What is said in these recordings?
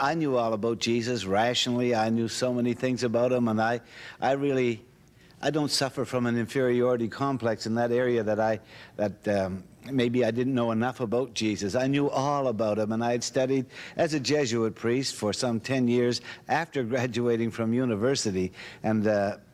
I knew all about Jesus rationally. I knew so many things about him, and I don't suffer from an inferiority complex in that area that maybe I didn't know enough about Jesus. I knew all about him, and I had studied as a Jesuit priest for some 10 years after graduating from university, and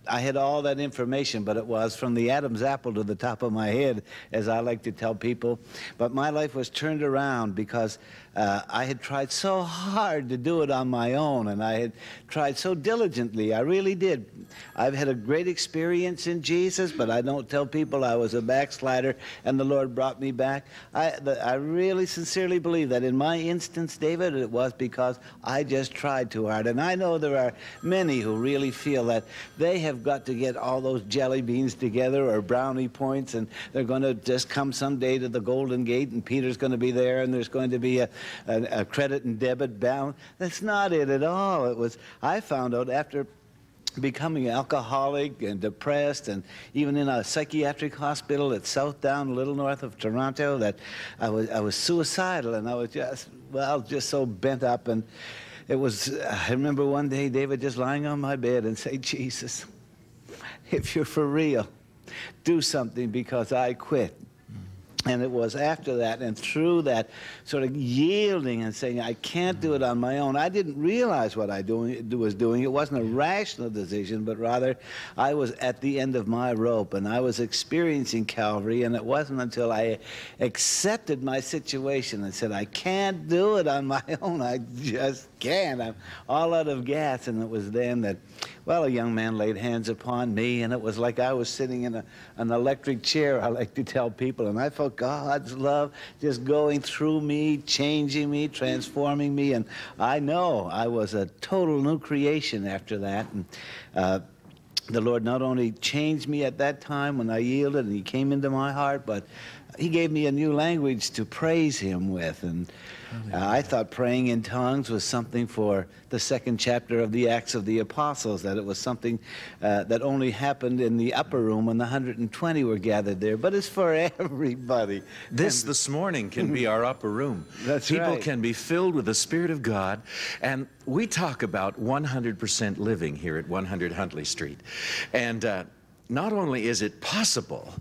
I had all that information, but it was from the Adam's apple to the top of my head, as I like to tell people. But my life was turned around because I had tried so hard to do it on my own, and I had tried so diligently. I really did. I've had a great experience in Jesus, but I don't tell people I was a backslider and the Lord brought me back. I really sincerely believe that in my instance, David, it was because I just tried too hard. And I know there are many who really feel that they have got to get all those jelly beans together or brownie points, and they're going to just come someday to the Golden Gate, and Peter's going to be there, and there's going to be a credit and debit balance. That's not it at all. I found out after becoming alcoholic and depressed, and even in a psychiatric hospital at Southdown, a little north of Toronto, that I was suicidal, and I was just so bent up. And I remember one day, David, just lying on my bed and say, Jesus, if you're for real, do something, because I quit. And it was after that and through that sort of yielding and saying, I can't do it on my own. I didn't realize what I was doing. It wasn't a rational decision, but rather I was at the end of my rope, and I was experiencing Calvary, and it wasn't until I accepted my situation and said, I can't do it on my own. I just can't. I'm all out of gas. And it was then that, well, a young man laid hands upon me, and it was like I was sitting in an electric chair, I like to tell people, and I felt God's love just going through me, changing me, transforming me, and I know I was a total new creation after that. And the Lord not only changed me at that time when I yielded and he came into my heart, but he gave me a new language to praise him with. And I thought praying in tongues was something for the second chapter of the Acts of the Apostles, that it was something that only happened in the upper room when the 120 were gathered there. But it's for everybody. This morning can be our upper room. That's right. People can be filled with the Spirit of God. And we talk about 100% living here at 100 Huntley Street. And not only is it possible,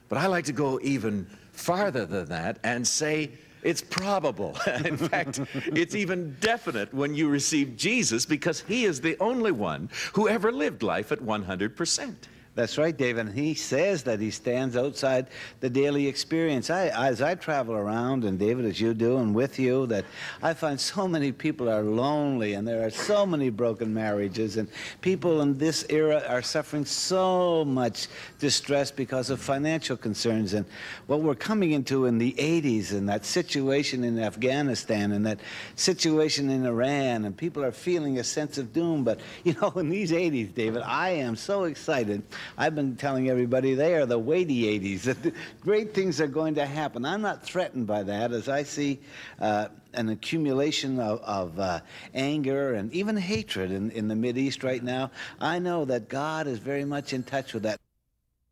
but I like to go even farther than that and say it's probable. In fact, it's even definite when you receive Jesus, because he is the only one who ever lived life at 100%. That's right, Dave, and he says that he stands outside the daily experience. As I travel around, and David, as you do, and with you, that I find so many people are lonely, and there are so many broken marriages, and people in this era are suffering so much distress because of financial concerns. And what we're coming into in the 80s, and that situation in Afghanistan, and that situation in Iran, and people are feeling a sense of doom. But, you know, in these 80s, David, I am so excited. I've been telling everybody they are the weighty 80s, that great things are going to happen. I'm not threatened by that, as I see an accumulation of anger and even hatred in the Mideast right now. I know that God is very much in touch with that.